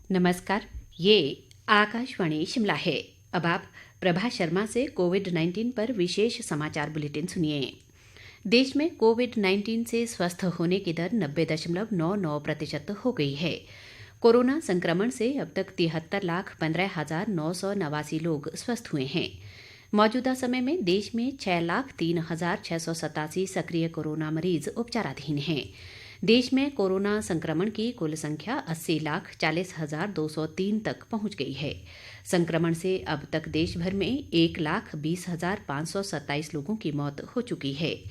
नमस्कार। ये आकाशवाणी शिमला है। अब आप प्रभा शर्मा से कोविड-19 पर विशेष समाचार बुलेटिन सुनिए। देश में कोविड-19 से स्वस्थ होने की दर 90.99% हो गई है। कोरोना संक्रमण से अब तक 73,15,989 लोग स्वस्थ हुए हैं। मौजूदा समय में देश में 6,03,687 सक्रिय कोरोना मरीज उपचाराधीन हैं। देश में कोरोना संक्रमण की कुल संख्या 80,40,203 तक पहुंच गई है। संक्रमण से अब तक देश भर में 1,20,527 लोगों की मौत हो चुकी है।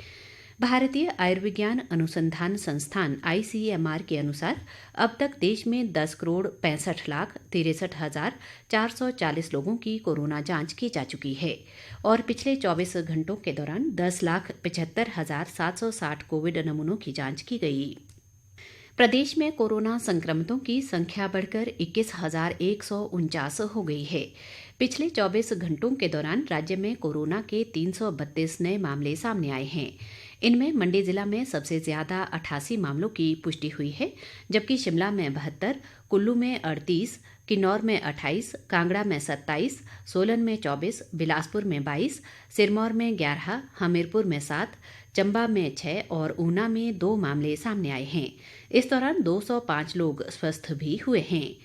भारतीय आयुर्विज्ञान अनुसंधान संस्थान ICMR के अनुसार अब तक देश में 10,65,63,440 लोगों की कोरोना जांच की जा चुकी है और पिछले 24 घंटों के दौरान 10,75,760 कोविड नमूनों की जांच की गई। प्रदेश में कोरोना संक्रमितों की संख्या बढ़कर 21,149 हो गई है। पिछले 24 घंटों के दौरान राज्य में कोरोना के 332 नए मामले सामने आए हैं। इनमें मंडी जिला में सबसे ज्यादा 88 मामलों की पुष्टि हुई है, जबकि शिमला में 72, कुल्लू में 38, किन्नौर में 28, कांगड़ा में 27, सोलन में 24, बिलासपुर में 22, सिरमौर में 11, हमीरपुर में 7, चंबा में 6 और ऊना में 2 मामले सामने आए हैं। इस दौरान 205 लोग स्वस्थ भी हुए हैं।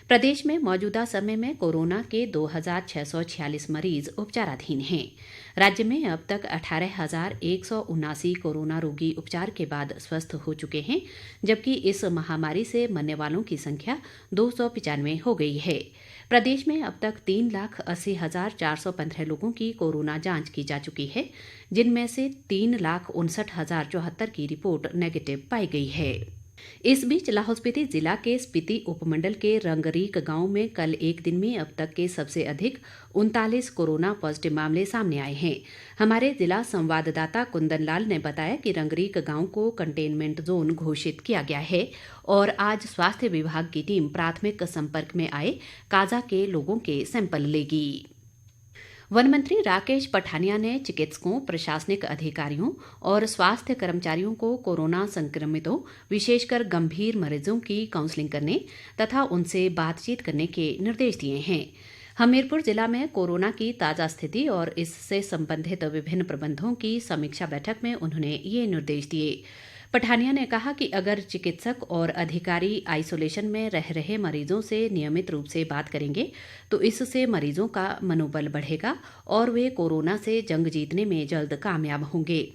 प्रदेश में मौजूदा समय में कोरोना के 2,646 मरीज उपचाराधीन हैं। राज्य में अब तक 18,179 कोरोना रोगी उपचार के बाद स्वस्थ हो चुके हैं, जबकि इस महामारी से मरने वालों की संख्या 295 हो गई है। प्रदेश में अब तक 3,80,415 लोगों की कोरोना जांच की जा चुकी है, जिनमें से 3,59,074 की रिपोर्ट नेगेटिव पाई गई है। इस बीच लाहौल स्पीति जिला के स्पीति उपमंडल के रंगरीक गांव में कल एक दिन में अब तक के सबसे अधिक 39 कोरोना पॉजिटिव मामले सामने आए हैं। हमारे जिला संवाददाता कुंदन लाल ने बताया कि रंगरीक गांव को कंटेनमेंट जोन घोषित किया गया है और आज स्वास्थ्य विभाग की टीम प्राथमिक संपर्क में आए काजा के लोगों के सैंपल लेगी। वन मंत्री राकेश पठानिया ने चिकित्सकों, प्रशासनिक अधिकारियों और स्वास्थ्य कर्मचारियों को कोरोना संक्रमितों, विशेषकर गंभीर मरीजों की काउंसलिंग करने तथा उनसे बातचीत करने के निर्देश दिए हैं। हमीरपुर जिला में कोरोना की ताज़ा स्थिति और इससे संबंधित विभिन्न प्रबंधों की समीक्षा बैठक में उन्होंने ये निर्देश दिए। पठानिया ने कहा कि अगर चिकित्सक और अधिकारी आइसोलेशन में रह रहे मरीजों से नियमित रूप से बात करेंगे तो इससे मरीजों का मनोबल बढ़ेगा और वे कोरोना से जंग जीतने में जल्द कामयाब होंगे।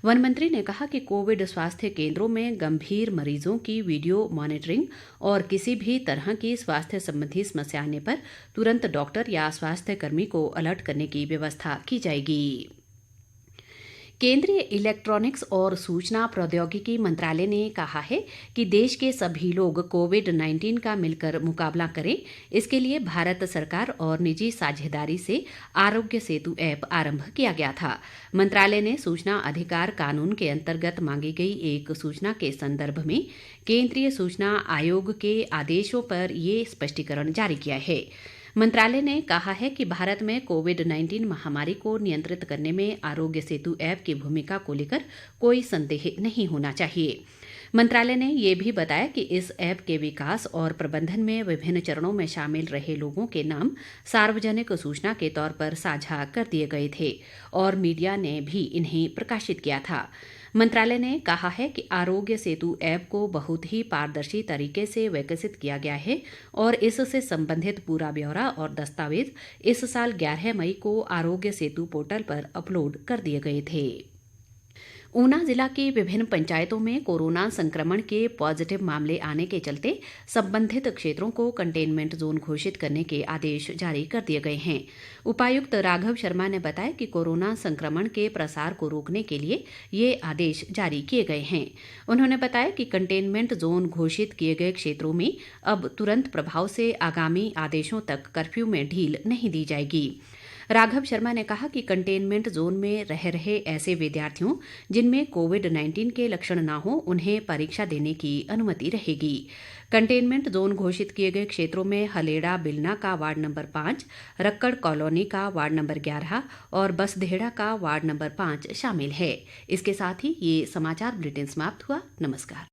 वन मंत्री ने कहा कि कोविड स्वास्थ्य केंद्रों में गंभीर मरीजों की वीडियो मॉनिटरिंग और किसी भी तरह की स्वास्थ्य संबंधी समस्या आने पर तुरंत डॉक्टर या स्वास्थ्य कर्मी को अलर्ट करने की व्यवस्था की जाएगी। केंद्रीय इलेक्ट्रॉनिक्स और सूचना प्रौद्योगिकी मंत्रालय ने कहा है कि देश के सभी लोग कोविड-19 का मिलकर मुकाबला करें। इसके लिए भारत सरकार और निजी साझेदारी से आरोग्य सेतु ऐप आरंभ किया गया था। मंत्रालय ने सूचना अधिकार कानून के अंतर्गत मांगी गई एक सूचना के संदर्भ में केंद्रीय सूचना आयोग के आदेशों पर ये स्पष्टीकरण जारी किया है। मंत्रालय ने कहा है कि भारत में कोविड-19 महामारी को नियंत्रित करने में आरोग्य सेतु ऐप की भूमिका को लेकर कोई संदेह नहीं होना चाहिए। मंत्रालय ने यह भी बताया कि इस ऐप के विकास और प्रबंधन में विभिन्न चरणों में शामिल रहे लोगों के नाम सार्वजनिक सूचना के तौर पर साझा कर दिए गए थे और मीडिया ने भी इन्हें प्रकाशित किया था। मंत्रालय ने कहा है कि आरोग्य सेतु ऐप को बहुत ही पारदर्शी तरीके से विकसित किया गया है और इससे संबंधित पूरा ब्यौरा और दस्तावेज इस साल 11 मई को आरोग्य सेतु पोर्टल पर अपलोड कर दिए गए थे। ऊना जिला की विभिन्न पंचायतों में कोरोना संक्रमण के पॉजिटिव मामले आने के चलते संबंधित क्षेत्रों को कंटेनमेंट जोन घोषित करने के आदेश जारी कर दिए गए हैं। उपायुक्त राघव शर्मा ने बताया कि कोरोना संक्रमण के प्रसार को रोकने के लिए ये आदेश जारी किए गए हैं। उन्होंने बताया कि कंटेनमेंट जोन घोषित किए गए क्षेत्रों में अब तुरंत प्रभाव से आगामी आदेशों तक कर्फ्यू में ढील नहीं दी जाएगी। राघव शर्मा ने कहा कि कंटेनमेंट जोन में रह रहे ऐसे विद्यार्थियों जिनमें कोविड-19 के लक्षण न हो उन्हें परीक्षा देने की अनुमति रहेगी। कंटेनमेंट जोन घोषित किए गए क्षेत्रों में हलेड़ा बिलना का वार्ड नंबर 5, रक्कड़ कॉलोनी का वार्ड नंबर 11 और बसदेहड़ा का वार्ड नंबर 5 शामिल है। इसके साथ ही ये समाचार बुलेटिन समाप्त हुआ। नमस्कार।